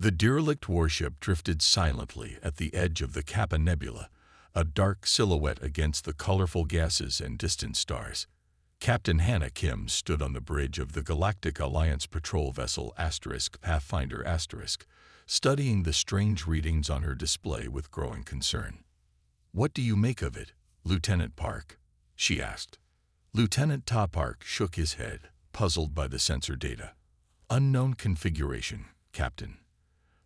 The derelict warship drifted silently at the edge of the Kappa Nebula, a dark silhouette against the colorful gases and distant stars. Captain Hannah Kim stood on the bridge of the Galactic Alliance patrol vessel Pathfinder studying the strange readings on her display with growing concern. "What do you make of it, Lieutenant Park?" she asked. Lieutenant Ta Park shook his head, puzzled by the sensor data. "Unknown configuration, Captain.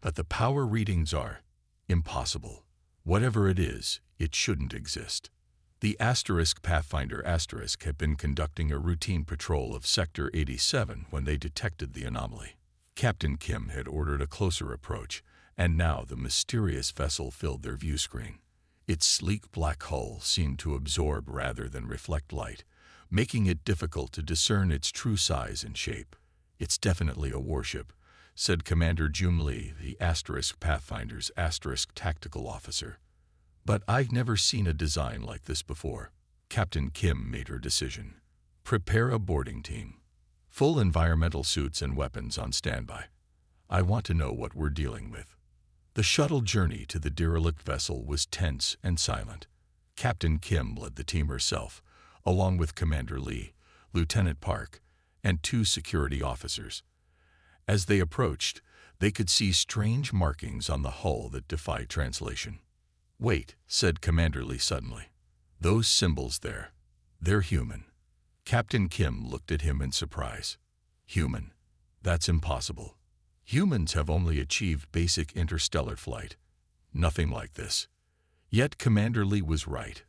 But the power readings are impossible. Whatever it is, it shouldn't exist." The Pathfinder had been conducting a routine patrol of Sector 87 when they detected the anomaly. Captain Kim had ordered a closer approach, and now the mysterious vessel filled their view screen. Its sleek black hull seemed to absorb rather than reflect light, making it difficult to discern its true size and shape. "It's definitely a warship," said Commander Jun Lee, the Pathfinder's tactical officer. "But I've never seen a design like this before." Captain Kim made her decision. "Prepare a boarding team. Full environmental suits and weapons on standby. I want to know what we're dealing with." The shuttle journey to the derelict vessel was tense and silent. Captain Kim led the team herself, along with Commander Lee, Lieutenant Park, and 2 security officers. As they approached, they could see strange markings on the hull that defied translation. "Wait," said Commander Lee suddenly. "Those symbols there, they're human." Captain Kim looked at him in surprise. "Human? That's impossible. Humans have only achieved basic interstellar flight. Nothing like this." Yet Commander Lee was right.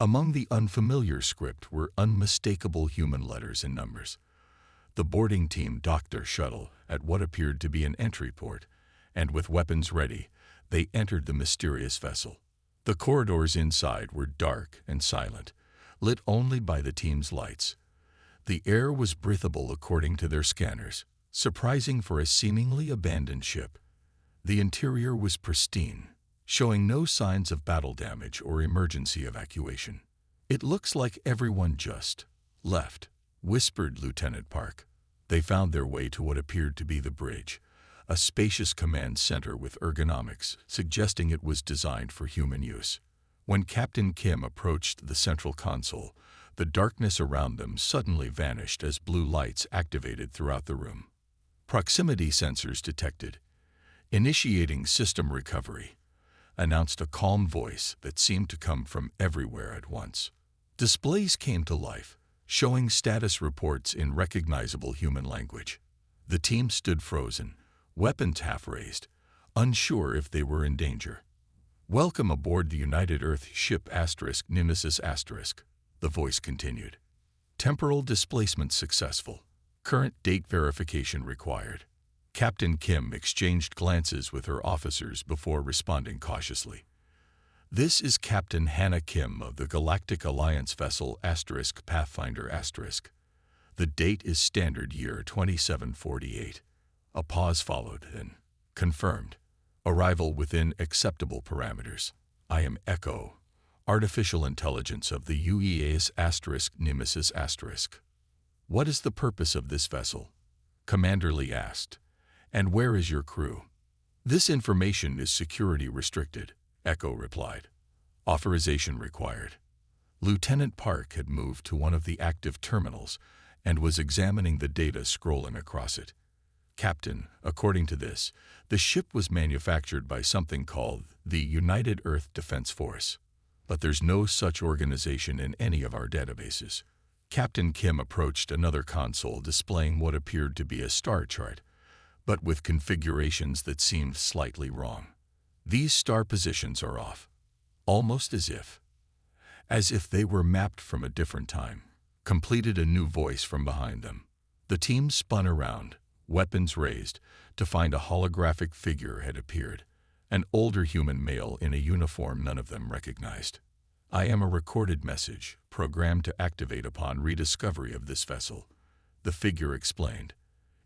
Among the unfamiliar script were unmistakable human letters and numbers. The boarding team docked their shuttle at what appeared to be an entry port, and with weapons ready, they entered the mysterious vessel. The corridors inside were dark and silent, lit only by the team's lights. The air was breathable according to their scanners, surprising for a seemingly abandoned ship. The interior was pristine, showing no signs of battle damage or emergency evacuation. "It looks like everyone just left," whispered Lieutenant Park. They found their way to what appeared to be the bridge, a spacious command center with ergonomics, suggesting it was designed for human use. When Captain Kim approached the central console, the darkness around them suddenly vanished as blue lights activated throughout the room. "Proximity sensors detected. Initiating system recovery," announced a calm voice that seemed to come from everywhere at once. Displays came to life, showing status reports in recognizable human language. The team stood frozen, weapons half-raised, unsure if they were in danger. "Welcome aboard the United Earth ship Nemesis *", the voice continued. "Temporal displacement successful. Current date verification required." Captain Kim exchanged glances with her officers before responding cautiously. "This is Captain Hannah Kim of the Galactic Alliance vessel Pathfinder *. The date is standard year 2748. A pause followed, then, "Confirmed. Arrival within acceptable parameters. I am Echo, artificial intelligence of the UEA's Nemesis *. What is the purpose of this vessel?" Commander Lee asked. "And where is your crew?" "This information is security restricted," Echo replied. "Authorization required." Lieutenant Park had moved to one of the active terminals and was examining the data scrolling across it. "Captain, according to this, the ship was manufactured by something called the United Earth Defense Force. But there's no such organization in any of our databases." Captain Kim approached another console displaying what appeared to be a star chart, but with configurations that seemed slightly wrong. "These star positions are off. Almost as if they were mapped from a different time," completed a new voice from behind them. The team spun around, weapons raised, to find a holographic figure had appeared, an older human male in a uniform none of them recognized. "I am a recorded message, programmed to activate upon rediscovery of this vessel," the figure explained.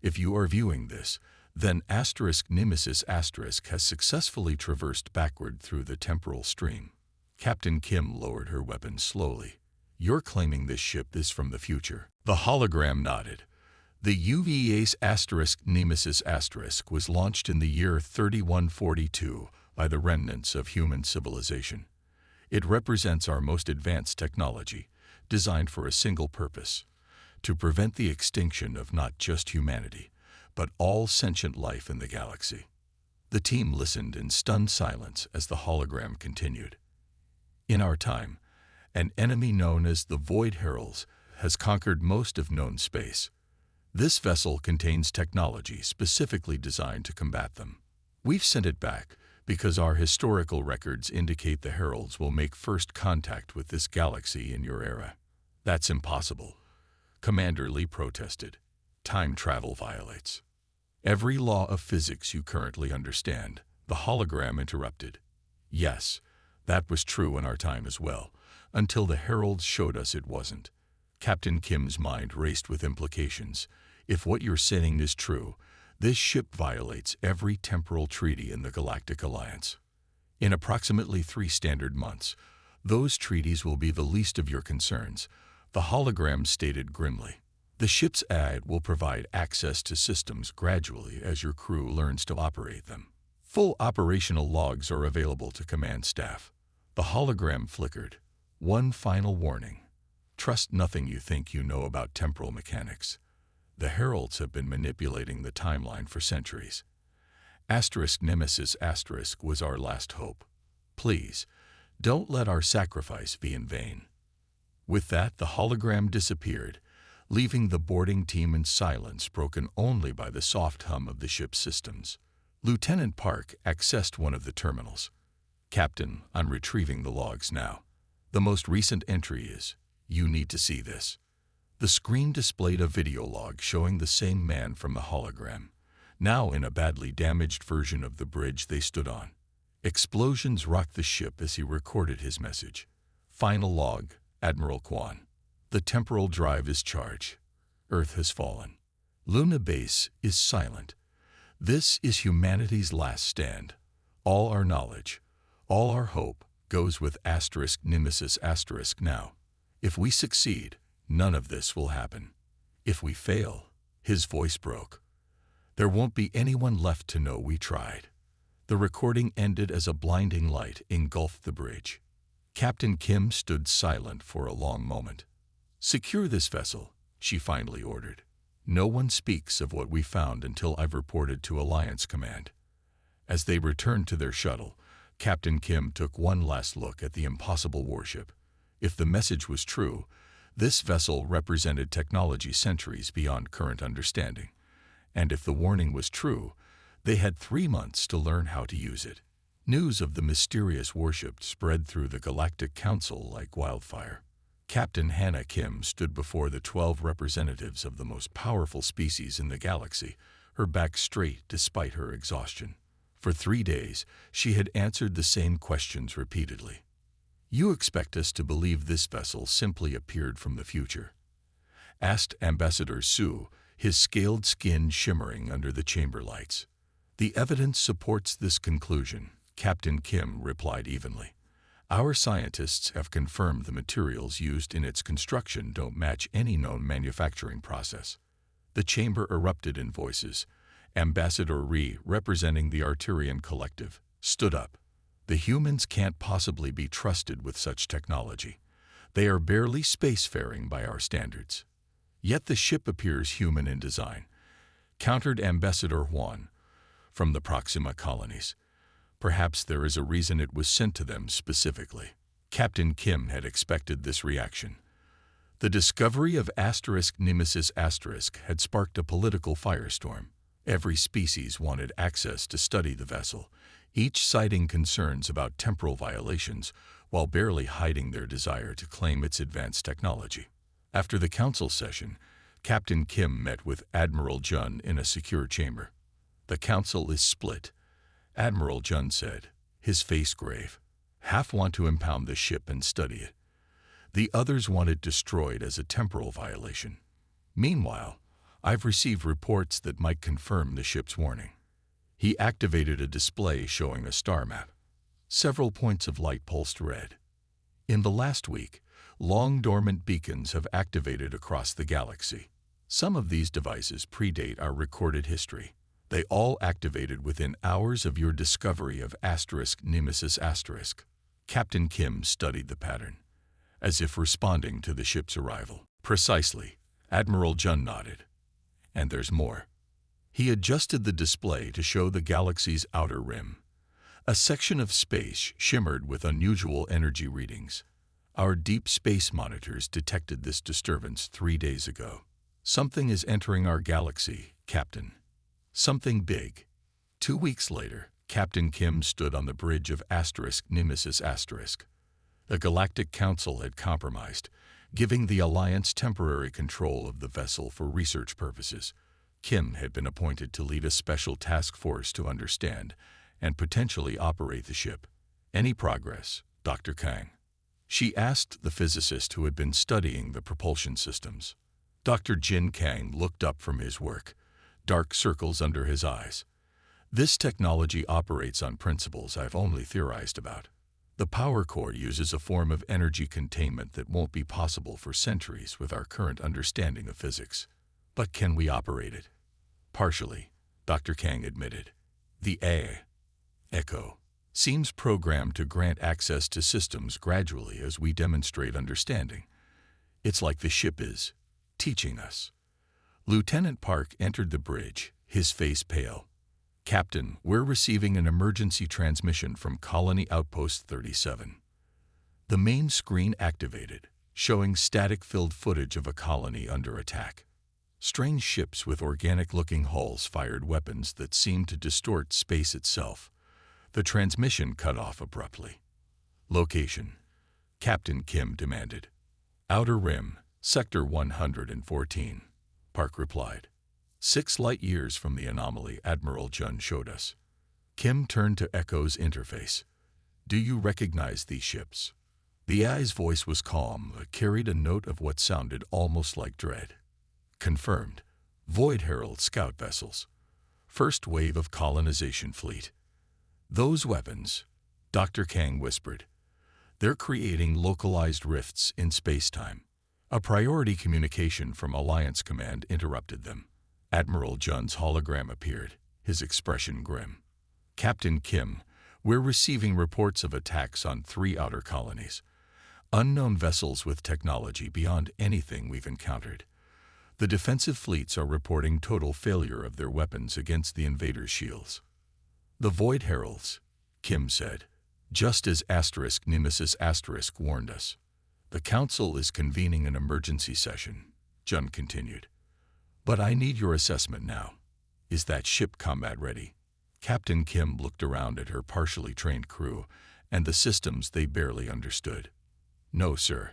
"If you are viewing this, then Nemesis * has successfully traversed backward through the temporal stream." Captain Kim lowered her weapon slowly. "You're claiming this ship is from the future?" The hologram nodded. The UVA's Nemesis was launched in the year 3142 by the remnants of human civilization. It represents our most advanced technology, designed for a single purpose: to prevent the extinction of not just humanity, but all sentient life in the galaxy. The team listened in stunned silence as the hologram continued. In our time, an enemy known as the Void Heralds has conquered most of known space. This vessel contains technology specifically designed to combat them. We've sent it back because our historical records indicate the Heralds will make first contact with this galaxy in your era. That's impossible, Commander Lee protested. Time travel violates every law of physics you currently understand, the hologram interrupted. Yes, that was true in our time as well, until the Heralds showed us it wasn't. Captain Kim's mind raced with implications. If what you're saying is true, this ship violates every temporal treaty in the Galactic Alliance. In approximately 3 standard months, those treaties will be the least of your concerns, the hologram stated grimly. The ship's ad will provide access to systems gradually as your crew learns to operate them. Full operational logs are available to command staff. The hologram flickered. One final warning. Trust nothing you think you know about temporal mechanics. The Heralds have been manipulating the timeline for centuries. Nemesis was our last hope. Please, don't let our sacrifice be in vain. With that, the hologram disappeared, leaving the boarding team in silence broken only by the soft hum of the ship's systems. Lieutenant Park accessed one of the terminals. Captain, I'm retrieving the logs now. The most recent entry is, you need to see this. The screen displayed a video log showing the same man from the hologram, now in a badly damaged version of the bridge they stood on. Explosions rocked the ship as he recorded his message. Final log, Admiral Kwan. The temporal drive is charged. Earth has fallen. Luna Base is silent. This is humanity's last stand. All our knowledge, all our hope goes with Nemesis now. If we succeed, none of this will happen. If we fail, his voice broke. There won't be anyone left to know we tried. The recording ended as a blinding light engulfed the bridge. Captain Kim stood silent for a long moment. Secure this vessel, she finally ordered. No one speaks of what we found until I've reported to Alliance Command. As they returned to their shuttle, Captain Kim took one last look at the impossible warship. If the message was true, this vessel represented technology centuries beyond current understanding. And if the warning was true, they had 3 months to learn how to use it. News of the mysterious warship spread through the Galactic Council like wildfire. Captain Hannah Kim stood before the 12 representatives of the most powerful species in the galaxy, her back straight despite her exhaustion. For 3 days, she had answered the same questions repeatedly. You expect us to believe this vessel simply appeared from the future? Asked Ambassador Su, his scaled skin shimmering under the chamber lights. The evidence supports this conclusion, Captain Kim replied evenly. Our scientists have confirmed the materials used in its construction don't match any known manufacturing process. The chamber erupted in voices. Ambassador Ri, representing the Arturian Collective, stood up. The humans can't possibly be trusted with such technology. They are barely spacefaring by our standards. Yet the ship appears human in design, countered Ambassador Huan from the Proxima colonies. Perhaps there is a reason it was sent to them specifically. Captain Kim had expected this reaction. The discovery of Nemesis had sparked a political firestorm. Every species wanted access to study the vessel, each citing concerns about temporal violations while barely hiding their desire to claim its advanced technology. After the council session, Captain Kim met with Admiral Jun in a secure chamber. The council is split, Admiral Jun said, his face grave. Half want to impound the ship and study it. The others want it destroyed as a temporal violation. Meanwhile, I've received reports that might confirm the ship's warning. He activated a display showing a star map. Several points of light pulsed red. In the last week, long dormant beacons have activated across the galaxy. Some of these devices predate our recorded history. They all activated within hours of your discovery of Nemesis *. Captain Kim studied the pattern, as if responding to the ship's arrival. Precisely, Admiral Jun nodded. And there's more. He adjusted the display to show the galaxy's outer rim. A section of space shimmered with unusual energy readings. Our deep space monitors detected this disturbance 3 days ago. Something is entering our galaxy, Captain. Something big. 2 weeks later, Captain Kim stood on the bridge of Nemesis *. The Galactic Council had compromised, giving the Alliance temporary control of the vessel for research purposes. Kim had been appointed to lead a special task force to understand and potentially operate the ship. Any progress, Dr. Kang? She asked the physicist who had been studying the propulsion systems. Dr. Jin Kang looked up from his work, dark circles under his eyes. This technology operates on principles I've only theorized about. The power core uses a form of energy containment that won't be possible for centuries with our current understanding of physics. But can we operate it? Partially, Dr. Kang admitted. The Echo seems programmed to grant access to systems gradually as we demonstrate understanding. It's like the ship is teaching us. Lieutenant Park entered the bridge, his face pale. Captain, we're receiving an emergency transmission from Colony Outpost 37. The main screen activated, showing static-filled footage of a colony under attack. Strange ships with organic-looking hulls fired weapons that seemed to distort space itself. The transmission cut off abruptly. Location, Captain Kim demanded. Outer Rim, Sector 114, Park replied. 6 light-years from the anomaly Admiral Jun showed us. Kim turned to Echo's interface. Do you recognize these ships? The AI's voice was calm, but carried a note of what sounded almost like dread. Confirmed. Void Herald scout vessels. First wave of colonization fleet. Those weapons, Dr. Kang whispered. They're creating localized rifts in space-time. A priority communication from Alliance Command interrupted them. Admiral Jun's hologram appeared, his expression grim. Captain Kim, we're receiving reports of attacks on 3 outer colonies. Unknown vessels with technology beyond anything we've encountered. The defensive fleets are reporting total failure of their weapons against the invaders' shields. The Void Heralds, Kim said, just as Nemesis * warned us. The Council is convening an emergency session, Jun continued. But I need your assessment now. Is that ship combat ready? Captain Kim looked around at her partially trained crew and the systems they barely understood. No, sir.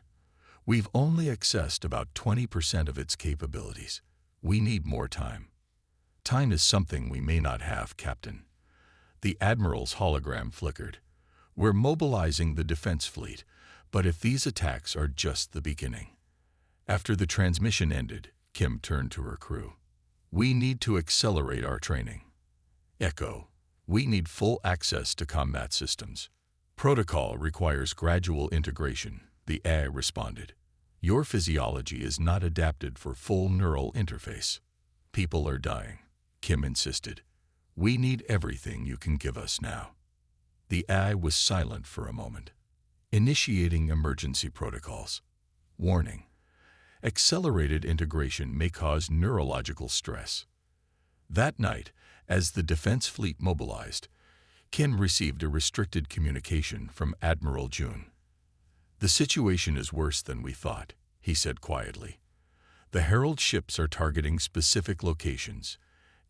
We've only accessed about 20% of its capabilities. We need more time. Time is something we may not have, Captain. The Admiral's hologram flickered. We're mobilizing the defense fleet, but if these attacks are just the beginning. After the transmission ended, Kim turned to her crew. We need to accelerate our training. Echo, we need full access to combat systems. Protocol requires gradual integration, the AI responded. Your physiology is not adapted for full neural interface. People are dying, Kim insisted. We need everything you can give us now. The AI was silent for a moment. Initiating emergency protocols. Warning. Accelerated integration may cause neurological stress. That night, as the defense fleet mobilized, Kim received a restricted communication from Admiral Jun. The situation is worse than we thought, he said quietly. The Herald ships are targeting specific locations,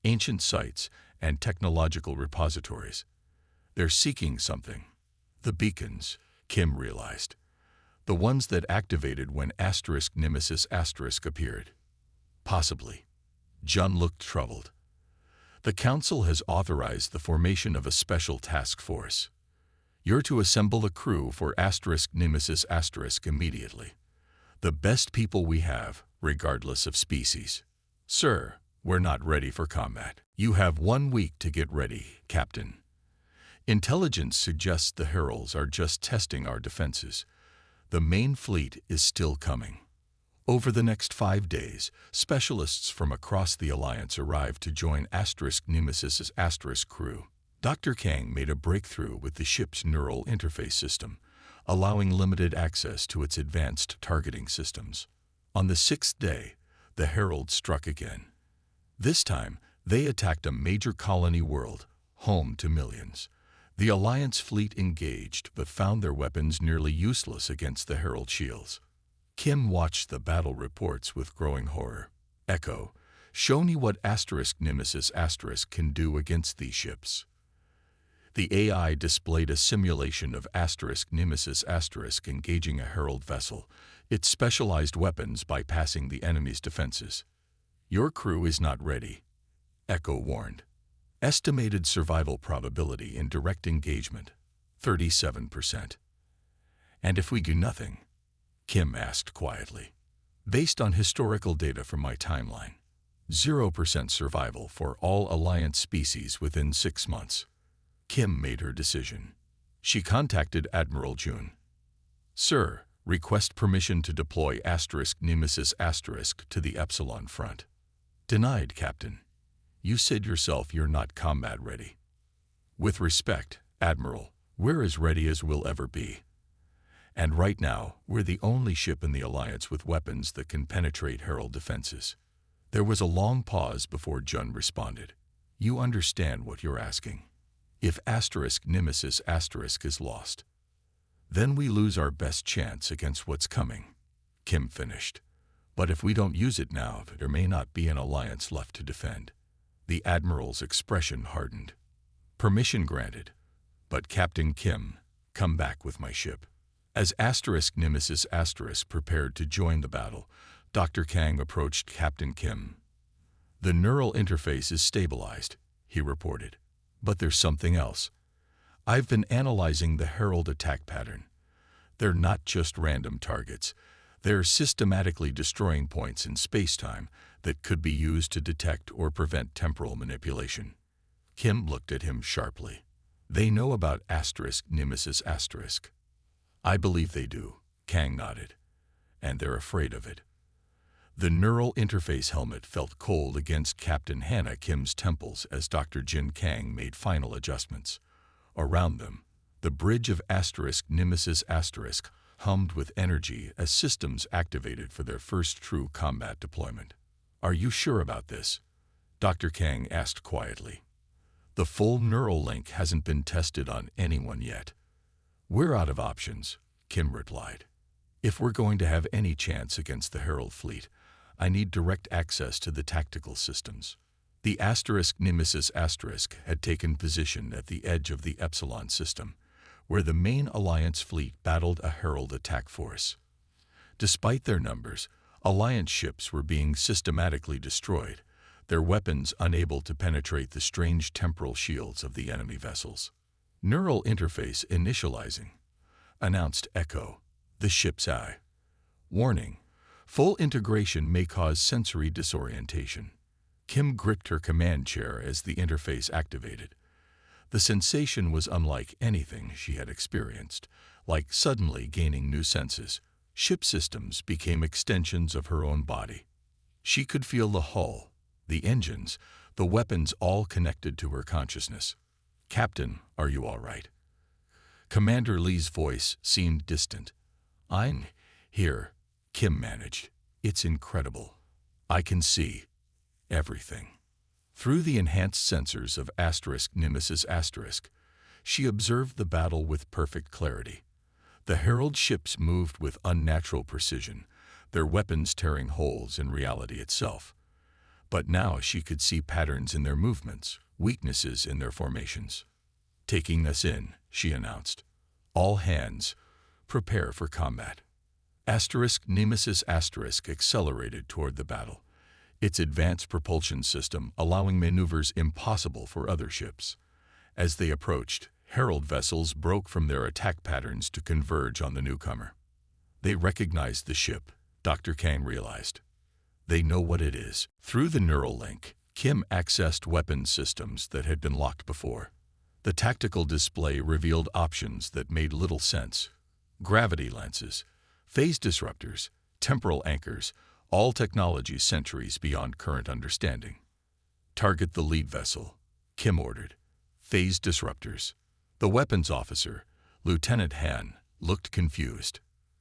ancient sites, and technological repositories. They're seeking something. The beacons, Kim realized. The ones that activated when Nemesis * appeared. Possibly. Jun looked troubled. The Council has authorized the formation of a special task force. You're to assemble a crew for Nemesis * immediately. The best people we have, regardless of species. Sir, we're not ready for combat. You have 1 week to get ready, Captain. Intelligence suggests the Heralds are just testing our defenses. The main fleet is still coming. Over the next 5 days, specialists from across the Alliance arrived to join Nemesis's crew. Dr. Kang made a breakthrough with the ship's neural interface system, allowing limited access to its advanced targeting systems. On the 6th day, the Herald struck again. This time, they attacked a major colony world, home to millions. The Alliance fleet engaged but found their weapons nearly useless against the Herald shields. Kim watched the battle reports with growing horror. Echo, show me what Nemesis can do against these ships. The AI displayed a simulation of Nemesis engaging a Herald vessel, its specialized weapons bypassing the enemy's defenses. Your crew is not ready, Echo warned. Estimated survival probability in direct engagement, 37%. And if we do nothing? Kim asked quietly. Based on historical data from my timeline, 0% survival for all Alliance species within 6 months. Kim made her decision. She contacted Admiral Jun. Sir, request permission to deploy Nemesis to the Epsilon front. Denied, Captain. You said yourself you're not combat ready. With respect, Admiral, we're as ready as we'll ever be. And right now, we're the only ship in the Alliance with weapons that can penetrate Herald defenses. There was a long pause before Jun responded. You understand what you're asking. If Nemesis is lost, then we lose our best chance against what's coming, Kim finished. But if we don't use it now, there may not be an Alliance left to defend. The Admiral's expression hardened. Permission granted. But Captain Kim, come back with my ship. As Nemesis prepared to join the battle, Dr. Kang approached Captain Kim. The neural interface is stabilized, he reported. But there's something else. I've been analyzing the Herald attack pattern. They're not just random targets. They're systematically destroying points in space-time that could be used to detect or prevent temporal manipulation. Kim looked at him sharply. They know about Nemesis. I believe they do, Kang nodded. And they're afraid of it. The neural interface helmet felt cold against Captain Hannah Kim's temples as Dr. Jin Kang made final adjustments. Around them, the bridge of Nemesis hummed with energy as systems activated for their first true combat deployment. Are you sure about this? Dr. Kang asked quietly. The full neural link hasn't been tested on anyone yet. We're out of options, Kim replied. If we're going to have any chance against the Herald fleet, I need direct access to the tactical systems. The Nemesis had taken position at the edge of the Epsilon system, where the main Alliance fleet battled a Herald attack force. Despite their numbers, Alliance ships were being systematically destroyed, their weapons unable to penetrate the strange temporal shields of the enemy vessels. Neural interface initializing, announced Echo, the ship's eye. Warning, full integration may cause sensory disorientation. Kim gripped her command chair as the interface activated. The sensation was unlike anything she had experienced, like suddenly gaining new senses. Ship systems became extensions of her own body. She could feel the hull, the engines, the weapons all connected to her consciousness. Captain, are you all right? Commander Lee's voice seemed distant. I'm here, Kim managed. It's incredible. I can see everything. Through the enhanced sensors of Nemesis, she observed the battle with perfect clarity. The Herald ships moved with unnatural precision, their weapons tearing holes in reality itself. But now she could see patterns in their movements, weaknesses in their formations. Taking us in, she announced. All hands, prepare for combat. Nemesis accelerated toward the battle, its advanced propulsion system allowing maneuvers impossible for other ships. As they approached, Herald vessels broke from their attack patterns to converge on the newcomer. They recognized the ship, Dr. Kang realized. They know what it is. Through the neural link, Kim accessed weapon systems that had been locked before. The tactical display revealed options that made little sense. Gravity lenses, phase disruptors, Temporal anchors, all technology centuries beyond current understanding. Target the lead vessel, Kim ordered. Phase disruptors. The weapons officer, Lieutenant Han, looked confused.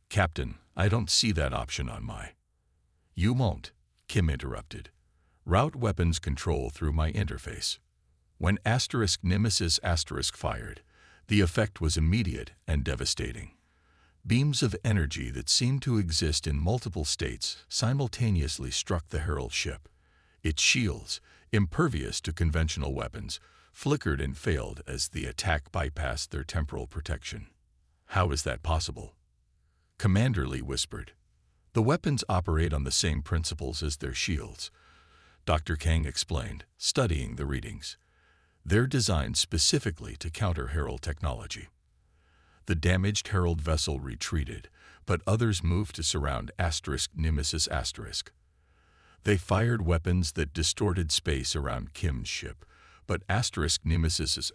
Captain, I don't see that option on my... You won't, Kim interrupted. Route weapons control through my interface. When Nemesis fired, the effect was immediate and devastating. Beams of energy that seemed to exist in multiple states simultaneously struck the Herald ship. Its shields, impervious to conventional weapons, flickered and failed as the attack bypassed their temporal protection. How is that possible? Commander Lee whispered. The weapons operate on the same principles as their shields, Dr. Kang explained, studying the readings. They're designed specifically to counter Herald technology. The damaged Herald vessel retreated, but others moved to surround Nemesis. They fired weapons that distorted space around Kim's ship, but Nemesis'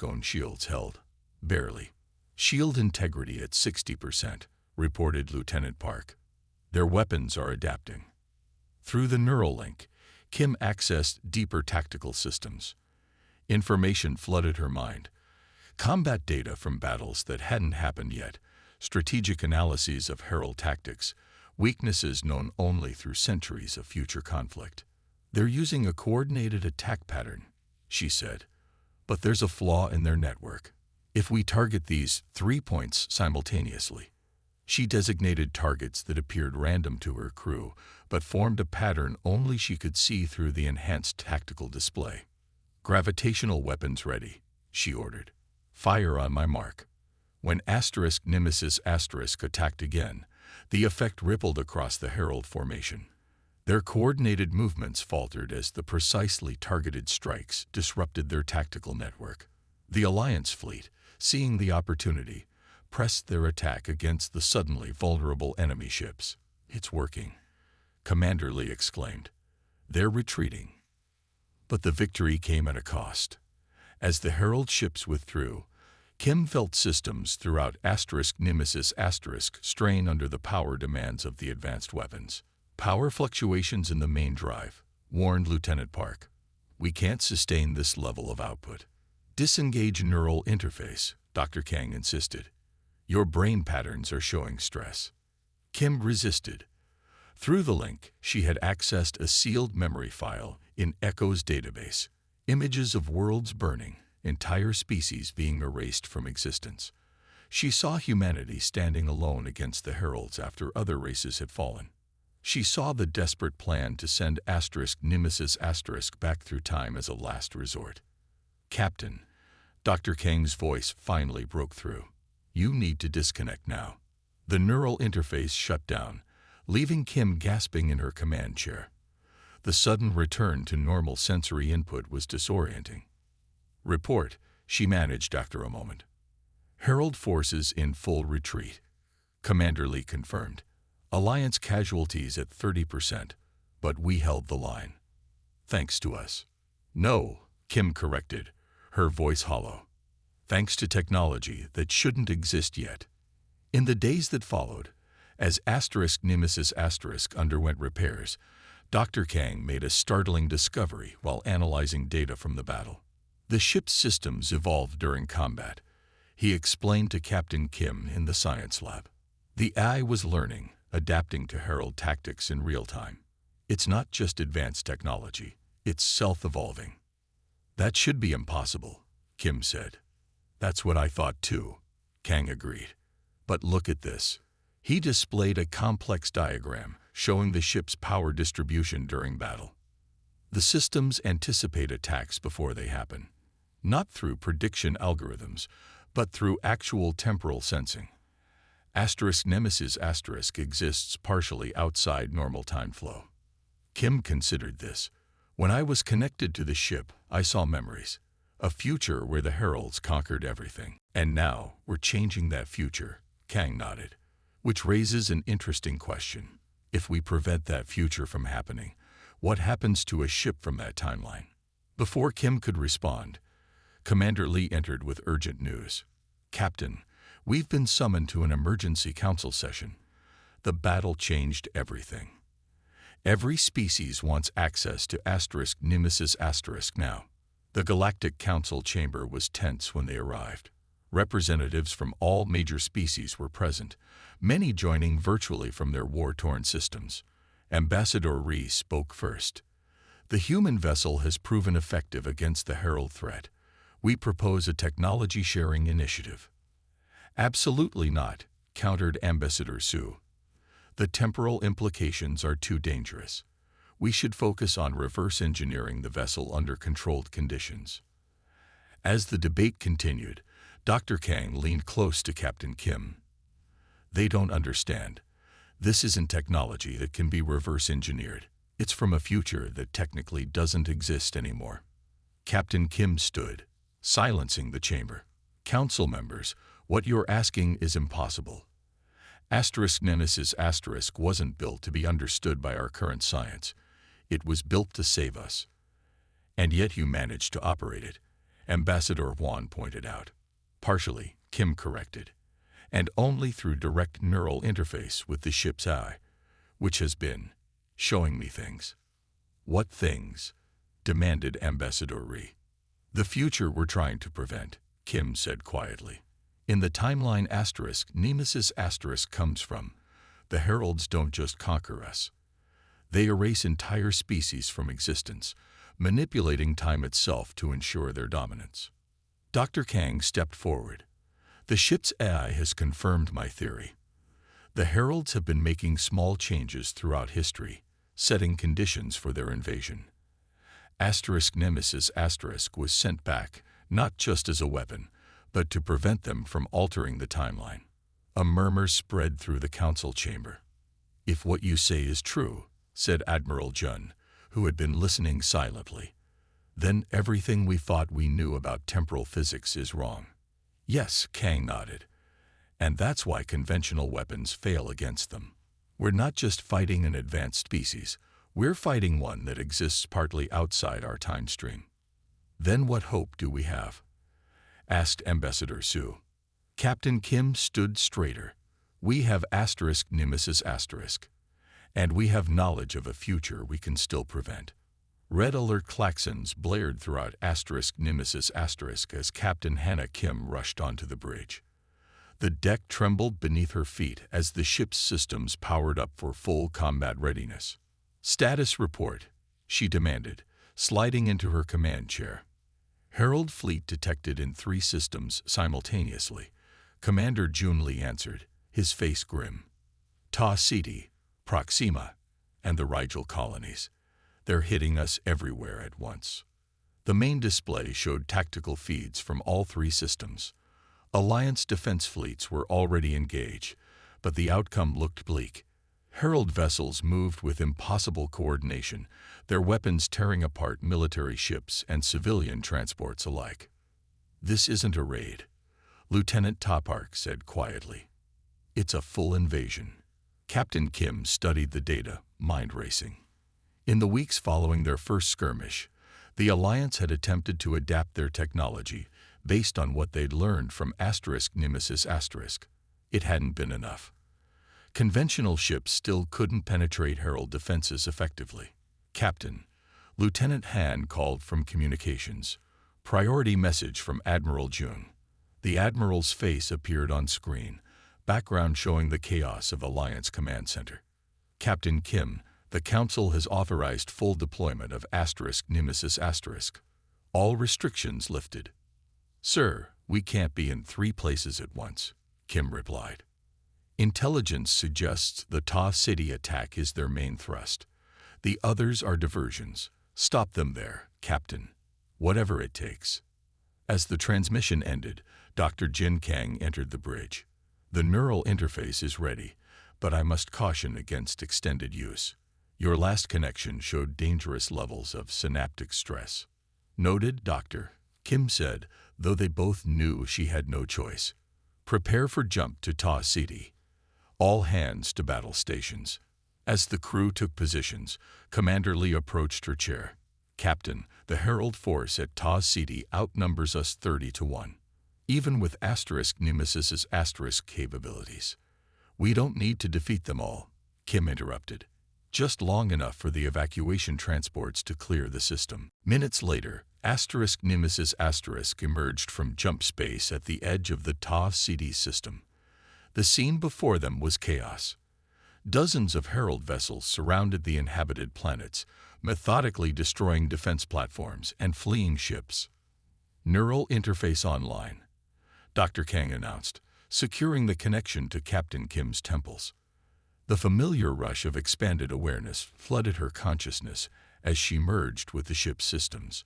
own shields held. Barely. Shield integrity at 60%, reported Lieutenant Park. Their weapons are adapting. Through the neural link, Kim accessed deeper tactical systems. Information flooded her mind. Combat data from battles that hadn't happened yet, strategic analyses of Herald tactics, weaknesses known only through centuries of future conflict. They're using a coordinated attack pattern, she said, but there's a flaw in their network. If we target these 3 points simultaneously, she designated targets that appeared random to her crew, but formed a pattern only she could see through the enhanced tactical display. Gravitational weapons ready, she ordered. Fire on my mark. When Nemesis attacked again, the effect rippled across the Herald formation. Their coordinated movements faltered as the precisely targeted strikes disrupted their tactical network. The Alliance fleet, seeing the opportunity, pressed their attack against the suddenly vulnerable enemy ships. It's working, Commander Lee exclaimed. They're retreating. But the victory came at a cost. As the Herald ships withdrew, Kim felt systems throughout Nemesis strain under the power demands of the advanced weapons. Power fluctuations in the main drive, warned Lieutenant Park. We can't sustain this level of output. Disengage neural interface, Dr. Kang insisted. Your brain patterns are showing stress. Kim resisted. Through the link, she had accessed a sealed memory file in Echo's database. Images of worlds burning, entire species being erased from existence. She saw humanity standing alone against the Heralds after other races had fallen. She saw the desperate plan to send Nemesis back through time as a last resort. Captain, Dr. Kang's voice finally broke through. You need to disconnect now. The neural interface shut down, leaving Kim gasping in her command chair. The sudden return to normal sensory input was disorienting. Report, she managed after a moment. Herald forces in full retreat. Commander Lee confirmed. Alliance casualties at 30%, but we held the line. Thanks to us. No, Kim corrected, her voice hollow. Thanks to technology that shouldn't exist yet. In the days that followed, as Nemesis underwent repairs, Dr. Kang made a startling discovery while analyzing data from the battle. The ship's systems evolved during combat, he explained to Captain Kim in the science lab. The AI was learning, adapting to Herald tactics in real time. It's not just advanced technology, it's self-evolving. That should be impossible, Kim said. That's what I thought too, Kang agreed. But look at this. He displayed a complex diagram showing the ship's power distribution during battle. The systems anticipate attacks before they happen, not through prediction algorithms, but through actual temporal sensing. Nemesis exists partially outside normal time flow. Kim considered this. When I was connected to the ship, I saw memories. A future where the Heralds conquered everything. And now we're changing that future, Kang nodded. Which raises an interesting question. If we prevent that future from happening, what happens to a ship from that timeline? Before Kim could respond, Commander Lee entered with urgent news. Captain, we've been summoned to an emergency council session. The battle changed everything. Every species wants access to Nemesis now. The Galactic Council chamber was tense when they arrived. Representatives from all major species were present, many joining virtually from their war-torn systems. Ambassador Rhee spoke first. The human vessel has proven effective against the Herald threat. We propose a technology-sharing initiative. Absolutely not, countered Ambassador Sue. The temporal implications are too dangerous. We should focus on reverse engineering the vessel under controlled conditions. As the debate continued, Dr. Kang leaned close to Captain Kim. They don't understand. This isn't technology that can be reverse engineered. It's from a future that technically doesn't exist anymore. Captain Kim stood, silencing the chamber. Council members, what you're asking is impossible. Nemesis wasn't built to be understood by our current science. It was built to save us. And yet you managed to operate it, Ambassador Wan pointed out. Partially, Kim corrected, and only through direct neural interface with the ship's AI, which has been showing me things. What things? Demanded Ambassador Rhee. The future we're trying to prevent, Kim said quietly. In the timeline Nemesis comes from, the Heralds don't just conquer us. They erase entire species from existence, manipulating time itself to ensure their dominance. Dr. Kang stepped forward. The ship's AI has confirmed my theory. The Heralds have been making small changes throughout history, setting conditions for their invasion. Nemesis was sent back, not just as a weapon, but to prevent them from altering the timeline. A murmur spread through the council chamber. If what you say is true, said Admiral Jun, who had been listening silently, then everything we thought we knew about temporal physics is wrong. Yes, Kang nodded. And that's why conventional weapons fail against them. We're not just fighting an advanced species, we're fighting one that exists partly outside our time stream. Then what hope do we have? Asked Ambassador Sue. Captain Kim stood straighter. We have Nemesis and we have knowledge of a future we can still prevent. Red alert klaxons blared throughout Nemesis as Captain Hannah Kim rushed onto the bridge. The deck trembled beneath her feet as the ship's systems powered up for full combat readiness. Status report, she demanded, sliding into her command chair. Herald fleet detected in 3 systems simultaneously. Commander Jun Lee answered, his face grim. Ta City, Proxima, and the Rigel colonies. They're hitting us everywhere at once. The main display showed tactical feeds from all 3 systems. Alliance defense fleets were already engaged, but the outcome looked bleak. Herald vessels moved with impossible coordination, their weapons tearing apart military ships and civilian transports alike. This isn't a raid, Lieutenant Topark said quietly. It's a full invasion. Captain Kim studied the data, mind racing. In the weeks following their first skirmish, the Alliance had attempted to adapt their technology based on what they'd learned from Nemesis. It hadn't been enough. Conventional ships still couldn't penetrate Herald defenses effectively. Captain, Lieutenant Han called from communications. Priority message from Admiral Jun. The Admiral's face appeared on screen, background showing the chaos of Alliance Command Center. Captain Kim, the Council has authorized full deployment of Nemesis. All restrictions lifted. Sir, we can't be in 3 places at once, Kim replied. Intelligence suggests the Ta City attack is their main thrust. The others are diversions. Stop them there, Captain. Whatever it takes. As the transmission ended, Dr. Jin Kang entered the bridge. The neural interface is ready, but I must caution against extended use. Your last connection showed dangerous levels of synaptic stress. Noted, Doctor, Kim said, though they both knew she had no choice. Prepare for jump to Ta City. All hands to battle stations. As the crew took positions, Commander Lee approached her chair. Captain, the Herald force at Ta City outnumbers us 30 to 1. Even with Nemesis' capabilities. "We don't need to defeat them all," Kim interrupted. "Just long enough for the evacuation transports to clear the system." Minutes later, Nemesis emerged from jump space at the edge of the Ta-CD system. The scene before them was chaos. Dozens of Herald vessels surrounded the inhabited planets, methodically destroying defense platforms and fleeing ships. "Neural interface online," Dr. Kang announced, securing the connection to Captain Kim's temples. The familiar rush of expanded awareness flooded her consciousness as she merged with the ship's systems.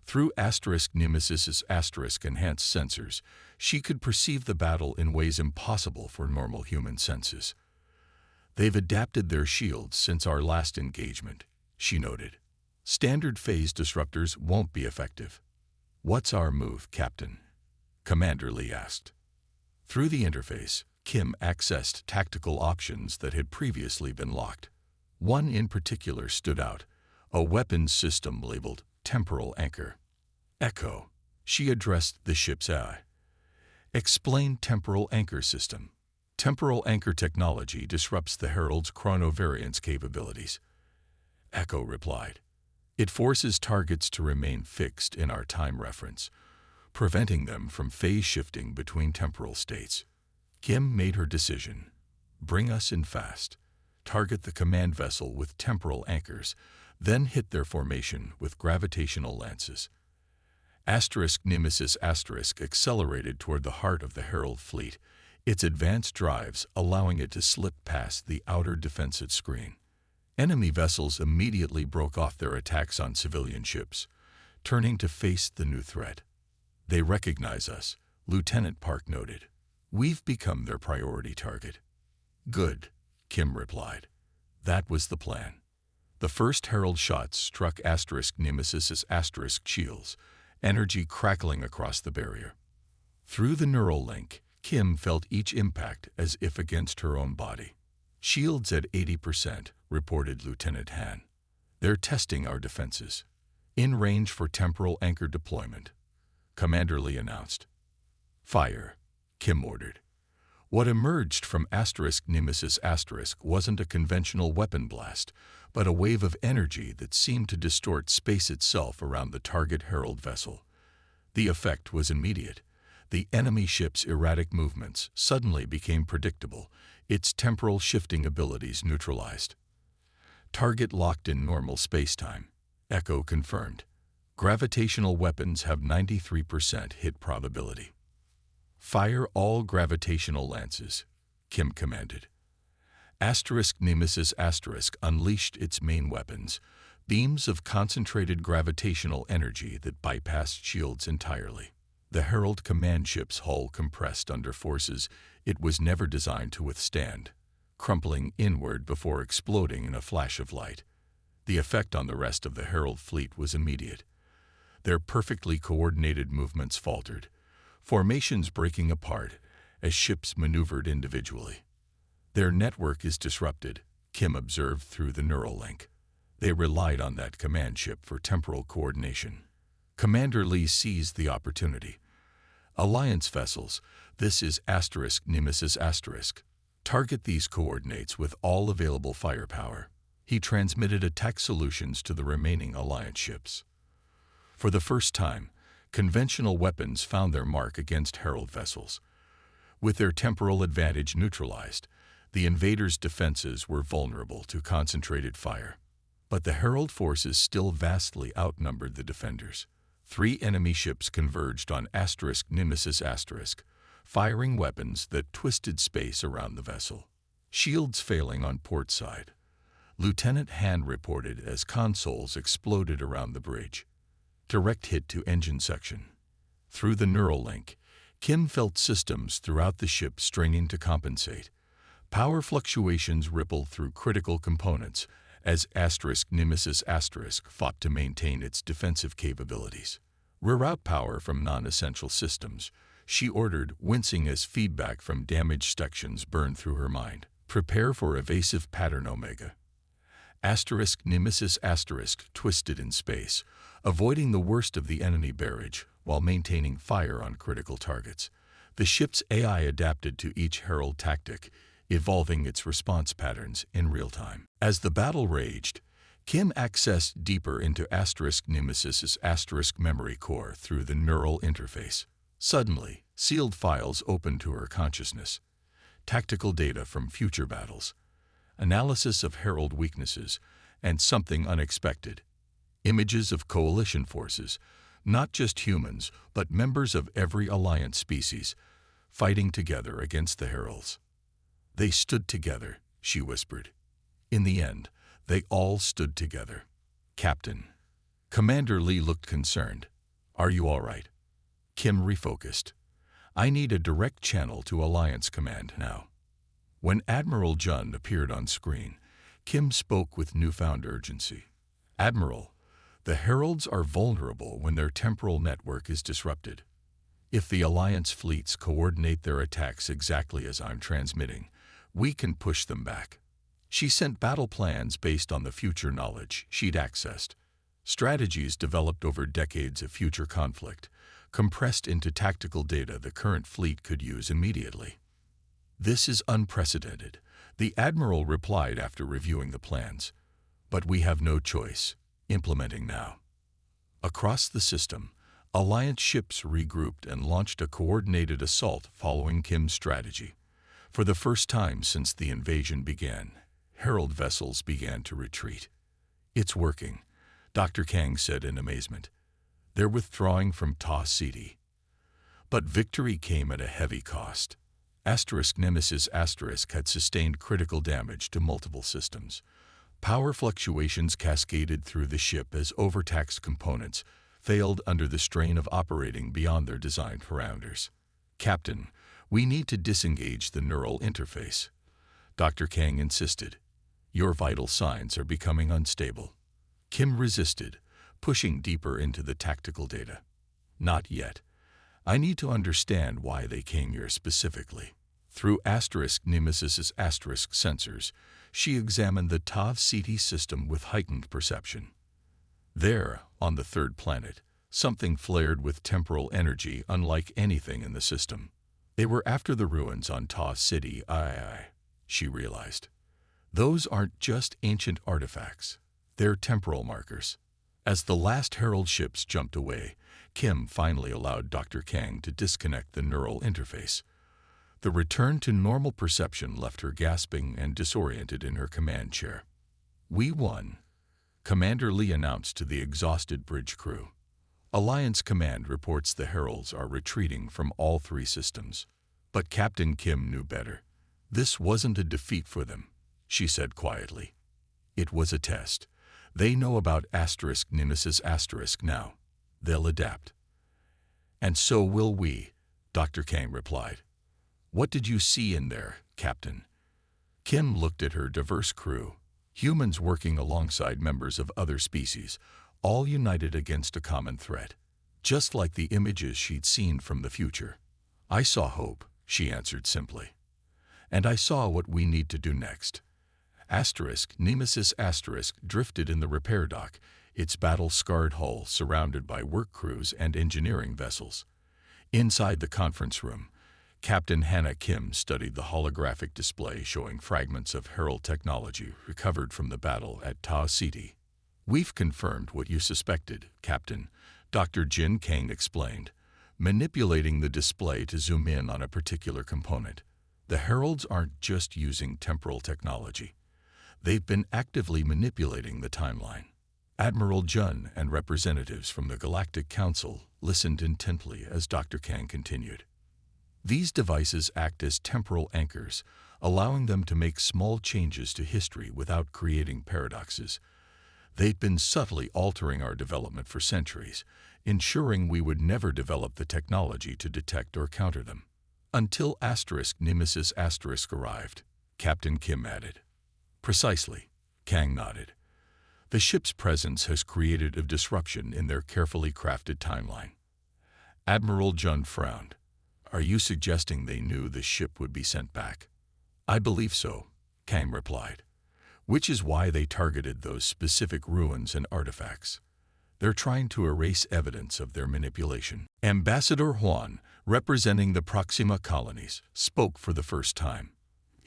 Through Nemesis's enhanced sensors, she could perceive the battle in ways impossible for normal human senses. "They've adapted their shields since our last engagement," she noted. "Standard phase disruptors won't be effective." "What's our move, Captain?" Commander Lee asked. Through the interface, Kim accessed tactical options that had previously been locked. One in particular stood out, a weapons system labeled Temporal Anchor. "Echo," she addressed the ship's AI. "Explain Temporal Anchor System." "Temporal Anchor technology disrupts the Herald's chronovariance capabilities," Echo replied. "It forces targets to remain fixed in our time reference, preventing them from phase shifting between temporal states." Kim made her decision. "Bring us in fast. Target the command vessel with temporal anchors, then hit their formation with gravitational lances." Nemesis accelerated toward the heart of the Herald fleet, its advanced drives allowing it to slip past the outer defensive screen. Enemy vessels immediately broke off their attacks on civilian ships, turning to face the new threat. "They recognize us," Lieutenant Park noted. "We've become their priority target." "Good," Kim replied. "That was the plan." The first Herald shots struck Nemesis's shields, energy crackling across the barrier. Through the neural link, Kim felt each impact as if against her own body. "Shields at 80%, reported Lieutenant Han. "They're testing our defenses." "In range for temporal anchor deployment," Commander Lee announced. "Fire," Kim ordered. What emerged from Nemesis wasn't a conventional weapon blast, but a wave of energy that seemed to distort space itself around the target Herald vessel. The effect was immediate. The enemy ship's erratic movements suddenly became predictable, its temporal shifting abilities neutralized. "Target locked in normal spacetime," Echo confirmed. "Gravitational weapons have 93% hit probability." "Fire all gravitational lances," Kim commanded. Nemesis unleashed its main weapons, beams of concentrated gravitational energy that bypassed shields entirely. The Herald command ship's hull compressed under forces it was never designed to withstand, crumpling inward before exploding in a flash of light. The effect on the rest of the Herald fleet was immediate. Their perfectly coordinated movements faltered, formations breaking apart as ships maneuvered individually. "Their network is disrupted," Kim observed through the neural link. "They relied on that command ship for temporal coordination." Commander Lee seized the opportunity. "Alliance vessels, this is Nemesis Target these coordinates with all available firepower." He transmitted attack solutions to the remaining Alliance ships. For the first time, conventional weapons found their mark against Herald vessels. With their temporal advantage neutralized, the invaders' defenses were vulnerable to concentrated fire. But the Herald forces still vastly outnumbered the defenders. 3 enemy ships converged on Nemesis firing weapons that twisted space around the vessel. Shields failing on port side. Lieutenant Han reported as consoles exploded around the bridge. Direct hit to engine section. Through the neural link, Kim felt systems throughout the ship straining to compensate. Power fluctuations rippled through critical components as Nemesis fought to maintain its defensive capabilities. "Reroute power from non-essential systems," she ordered, wincing as feedback from damaged sections burned through her mind. "Prepare for evasive pattern Omega." Nemesis twisted in space, avoiding the worst of the enemy barrage while maintaining fire on critical targets. The ship's AI adapted to each Herald tactic, evolving its response patterns in real time. As the battle raged, Kim accessed deeper into Nemesis's memory core through the neural interface. Suddenly, sealed files opened to her consciousness. Tactical data from future battles, analysis of Herald weaknesses, and something unexpected. Images of coalition forces, not just humans, but members of every Alliance species, fighting together against the Heralds. They stood together, she whispered. In the end, they all stood together. Captain. Commander Lee looked concerned. Are you all right? Kim refocused. I need a direct channel to Alliance Command now. When Admiral Jun appeared on screen, Kim spoke with newfound urgency. Admiral, the Heralds are vulnerable when their temporal network is disrupted. If the Alliance fleets coordinate their attacks exactly as I'm transmitting, we can push them back. She sent battle plans based on the future knowledge she'd accessed, strategies developed over decades of future conflict, compressed into tactical data the current fleet could use immediately. This is unprecedented, the Admiral replied after reviewing the plans. But we have no choice. Implementing now. Across the system, Alliance ships regrouped and launched a coordinated assault following Kim's strategy. For the first time since the invasion began, Herald vessels began to retreat. It's working, Dr. Kang said in amazement. They're withdrawing from Ta City. But victory came at a heavy cost. Nemesis had sustained critical damage to multiple systems. Power fluctuations cascaded through the ship as overtaxed components failed under the strain of operating beyond their design parameters. Captain, we need to disengage the neural interface. Dr. Kang insisted. Your vital signs are becoming unstable. Kim resisted, pushing deeper into the tactical data. Not yet. I need to understand why they came here specifically. Through Nemesis's sensors, she examined the Tav Ceti system with heightened perception. There, on the third planet, something flared with temporal energy unlike anything in the system. They were after the ruins on Ta City, she realized. Those aren't just ancient artifacts. They're temporal markers. As the last Herald ships jumped away, Kim finally allowed Dr. Kang to disconnect the neural interface. The return to normal perception left her gasping and disoriented in her command chair. We won, Commander Lee announced to the exhausted bridge crew. Alliance Command reports the Heralds are retreating from all three systems. But Captain Kim knew better. This wasn't a defeat for them, she said quietly. It was a test. They know about Nemesis now. They'll adapt. And so will we, Dr. Kang replied. What did you see in there, Captain? Kim looked at her diverse crew, humans working alongside members of other species, all united against a common threat, just like the images she'd seen from the future. I saw hope, she answered simply. And I saw what we need to do next. Nemesis drifted in the repair dock, its battle-scarred hull surrounded by work crews and engineering vessels. Inside the conference room, Captain Hannah Kim studied the holographic display showing fragments of Herald technology recovered from the battle at Ta City. We've confirmed what you suspected, Captain, Dr. Jin Kang explained, manipulating the display to zoom in on a particular component. The Heralds aren't just using temporal technology. They've been actively manipulating the timeline. Admiral Jun and representatives from the Galactic Council listened intently as Dr. Kang continued. These devices act as temporal anchors, allowing them to make small changes to history without creating paradoxes. They've been subtly altering our development for centuries, ensuring we would never develop the technology to detect or counter them. Until Nemesis arrived, Captain Kim added. Precisely, Kang nodded. The ship's presence has created a disruption in their carefully crafted timeline. Admiral Jun frowned. Are you suggesting they knew the ship would be sent back? I believe so, Kang replied. Which is why they targeted those specific ruins and artifacts. They're trying to erase evidence of their manipulation. Ambassador Huan, representing the Proxima colonies, spoke for the first time.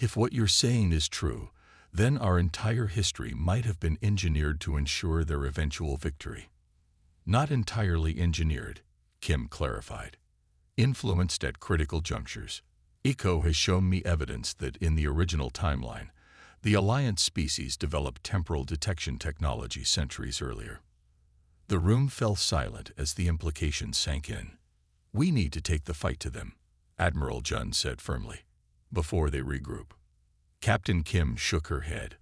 If what you're saying is true, then our entire history might have been engineered to ensure their eventual victory. Not entirely engineered, Kim clarified. Influenced at critical junctures. Echo has shown me evidence that in the original timeline, the Alliance species developed temporal detection technology centuries earlier. The room fell silent as the implications sank in. We need to take the fight to them, Admiral Jun said firmly, before they regroup. Captain Kim shook her head.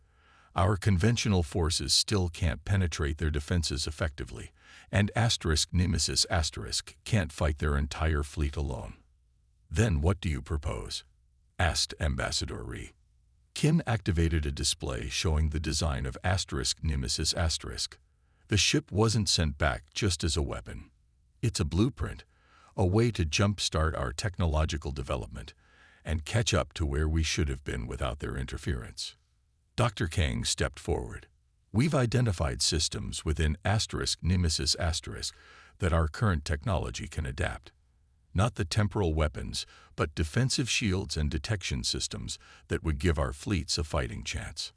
Our conventional forces still can't penetrate their defenses effectively, and Nemesis can't fight their entire fleet alone. Then what do you propose? Asked Ambassador Ree. Kim activated a display showing the design of Nemesis. The ship wasn't sent back just as a weapon. It's a blueprint, a way to jumpstart our technological development and catch up to where we should have been without their interference. Dr. Kang stepped forward. We've identified systems within Nemesis that our current technology can adapt. Not the temporal weapons, but defensive shields and detection systems that would give our fleets a fighting chance.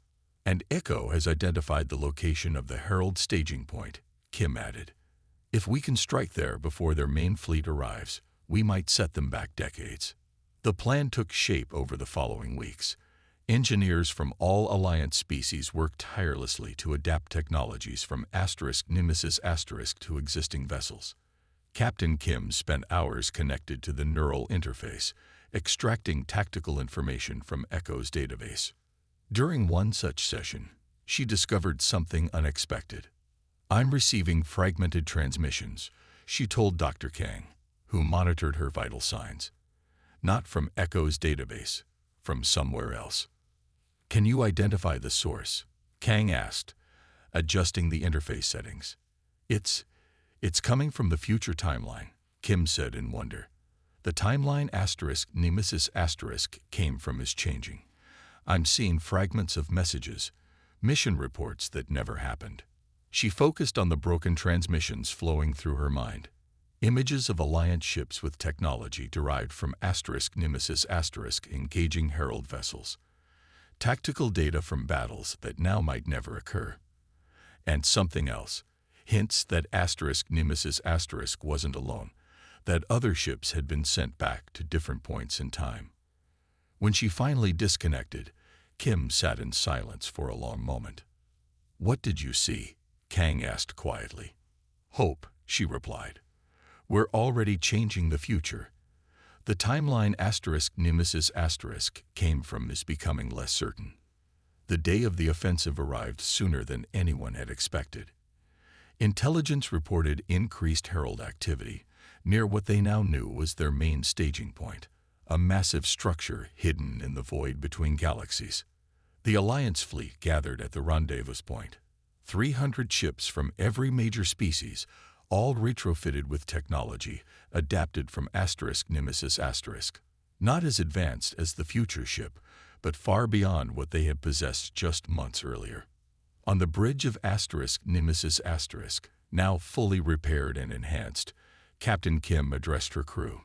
And Echo has identified the location of the Herald staging point, Kim added. If we can strike there before their main fleet arrives, we might set them back decades. The plan took shape over the following weeks. Engineers from all Alliance species worked tirelessly to adapt technologies from Nemesis to existing vessels. Captain Kim spent hours connected to the neural interface, extracting tactical information from Echo's database. During one such session, she discovered something unexpected. I'm receiving fragmented transmissions, she told Dr. Kang, who monitored her vital signs. Not from Echo's database, from somewhere else. Can you identify the source? Kang asked, adjusting the interface settings. It's coming from the future timeline, Kim said in wonder. The timeline Nemesis came from is changing. I'm seeing fragments of messages, mission reports that never happened. She focused on the broken transmissions flowing through her mind. Images of Alliance ships with technology derived from Nemesis engaging Herald vessels. Tactical data from battles that now might never occur. And something else. Hints that Nemesis wasn't alone, that other ships had been sent back to different points in time. When she finally disconnected, Kim sat in silence for a long moment. What did you see? Kang asked quietly. Hope, she replied. We're already changing the future. The timeline Nemesis came from is becoming less certain. The day of the offensive arrived sooner than anyone had expected. Intelligence reported increased Herald activity near what they now knew was their main staging point, a massive structure hidden in the void between galaxies. The Alliance fleet gathered at the rendezvous point. 300 ships from every major species, all retrofitted with technology adapted from Nemesis. Not as advanced as the future ship, but far beyond what they had possessed just months earlier. On the bridge of Nemesis, now fully repaired and enhanced, Captain Kim addressed her crew.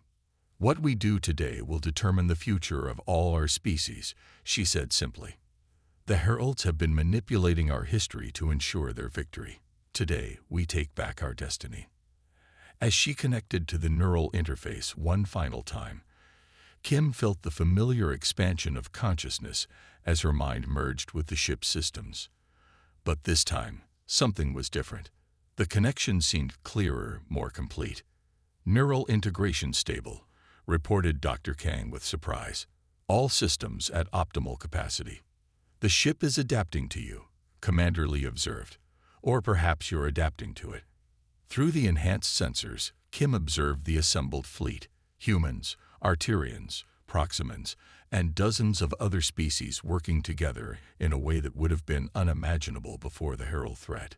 What we do today will determine the future of all our species, she said simply. The Heralds have been manipulating our history to ensure their victory. Today, we take back our destiny. As she connected to the neural interface one final time, Kim felt the familiar expansion of consciousness as her mind merged with the ship's systems. But this time, something was different. The connection seemed clearer, more complete. Neural integration stable, reported Dr. Kang with surprise. All systems at optimal capacity. The ship is adapting to you, Commander Lee observed. Or perhaps you're adapting to it. Through the enhanced sensors, Kim observed the assembled fleet, humans, Arterians, Proximans, and dozens of other species working together in a way that would have been unimaginable before the Herald threat.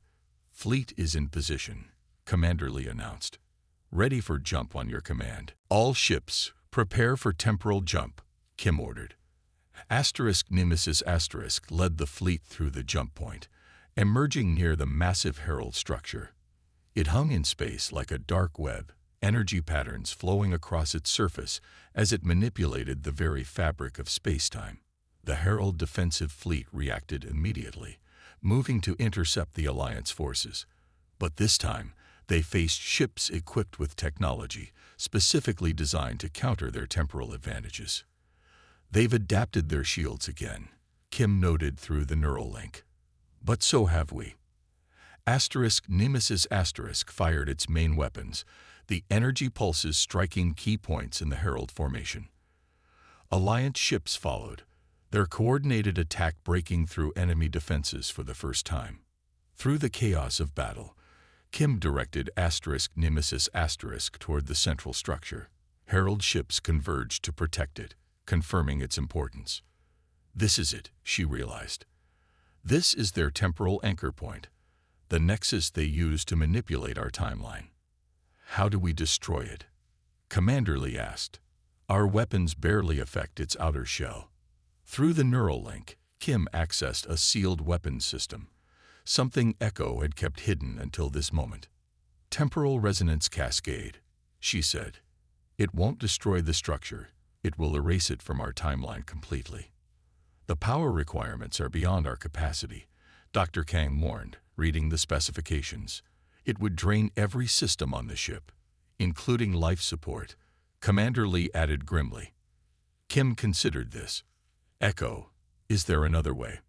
Fleet is in position, Commander Lee announced. Ready for jump on your command. All ships, prepare for temporal jump, Kim ordered. Nemesis led the fleet through the jump point, emerging near the massive Herald structure. It hung in space like a dark web, energy patterns flowing across its surface as it manipulated the very fabric of space-time. The Herald defensive fleet reacted immediately, moving to intercept the Alliance forces. But this time, they faced ships equipped with technology specifically designed to counter their temporal advantages. "They've adapted their shields again," Kim noted through the neural link. "But so have we." Nemesis fired its main weapons, the energy pulses striking key points in the Herald formation. Alliance ships followed, their coordinated attack breaking through enemy defenses for the first time. Through the chaos of battle, Kim directed Nemesis toward the central structure. Herald ships converged to protect it, confirming its importance. "This is it," she realized. "This is their temporal anchor point, the nexus they use to manipulate our timeline." "How do we destroy it?" Commander Lee asked. "Our weapons barely affect its outer shell." Through the neural link, Kim accessed a sealed weapons system, something Echo had kept hidden until this moment. "Temporal resonance cascade," she said. "It won't destroy the structure, it will erase it from our timeline completely." "The power requirements are beyond our capacity," Dr. Kang warned, reading the specifications. "It would drain every system on the ship, including life support," Commander Lee added grimly. Kim considered this. "Echo, is there another way?"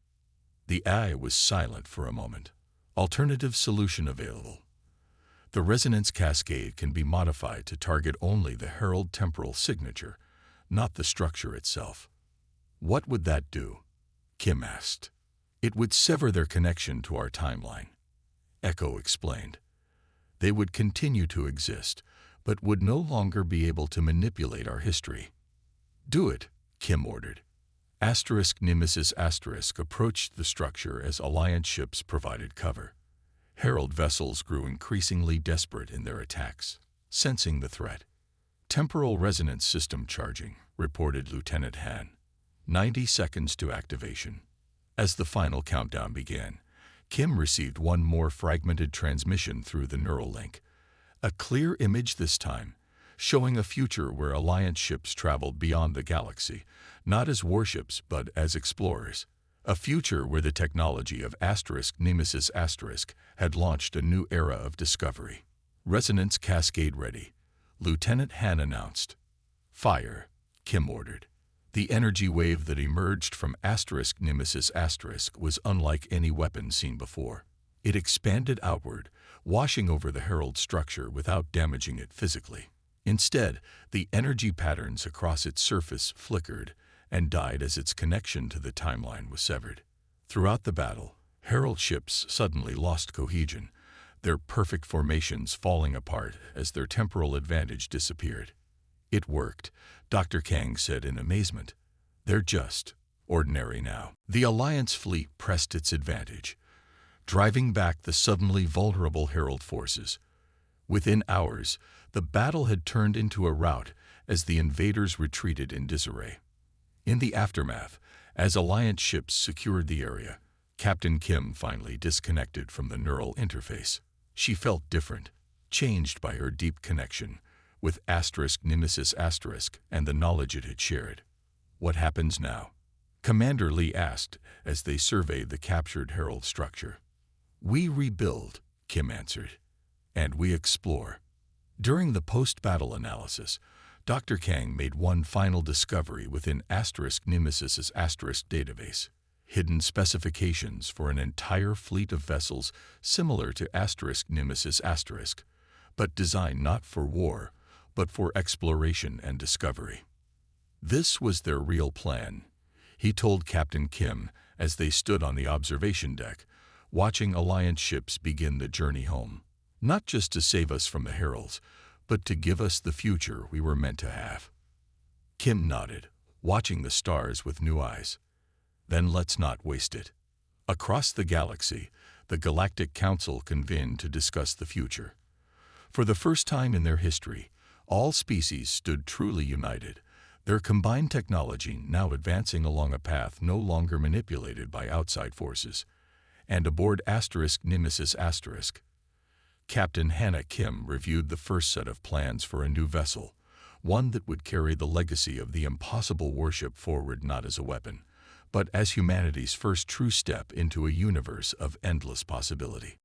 The eye was silent for a moment. "Alternative solution available. The resonance cascade can be modified to target only the Herald temporal signature, not the structure itself." "What would that do?" Kim asked. "It would sever their connection to our timeline," Echo explained. "They would continue to exist, but would no longer be able to manipulate our history." "Do it," Kim ordered. Nemesis approached the structure as Alliance ships provided cover. Herald vessels grew increasingly desperate in their attacks, sensing the threat. "Temporal resonance system charging," reported Lieutenant Han. 90 seconds to activation. As the final countdown began, Kim received one more fragmented transmission through the neural link. A clear image this time, showing a future where Alliance ships traveled beyond the galaxy, not as warships but as explorers. A future where the technology of Nemesis had launched a new era of discovery. "Resonance cascade ready," Lieutenant Han announced. "Fire," Kim ordered. The energy wave that emerged from Nemesis was unlike any weapon seen before. It expanded outward, washing over the Herald structure without damaging it physically. Instead, the energy patterns across its surface flickered and died as its connection to the timeline was severed. Throughout the battle, Herald ships suddenly lost cohesion, their perfect formations falling apart as their temporal advantage disappeared. "It worked," Dr. Kang said in amazement. "They're just ordinary now." The Alliance fleet pressed its advantage, driving back the suddenly vulnerable Herald forces. Within hours, the battle had turned into a rout as the invaders retreated in disarray. In the aftermath, as Alliance ships secured the area, Captain Kim finally disconnected from the neural interface. She felt different, changed by her deep connection with Nemesis and the knowledge it had shared. "What happens now?" Commander Lee asked as they surveyed the captured Herald structure. "We rebuild," Kim answered, "and we explore." During the post-battle analysis, Dr. Kang made one final discovery within Nemesis' database: hidden specifications for an entire fleet of vessels similar to Nemesis but designed not for war, but for exploration and discovery. This was their real plan, he told Captain Kim as they stood on the observation deck, watching Alliance ships begin the journey home. "Not just to save us from the Heralds, but to give us the future we were meant to have." Kim nodded, watching the stars with new eyes. "Then let's not waste it." Across the galaxy, the Galactic Council convened to discuss the future. For the first time in their history, all species stood truly united, their combined technology now advancing along a path no longer manipulated by outside forces. And aboard Nemesis Captain Hannah Kim reviewed the first set of plans for a new vessel, one that would carry the legacy of the impossible warship forward not as a weapon, but as humanity's first true step into a universe of endless possibility.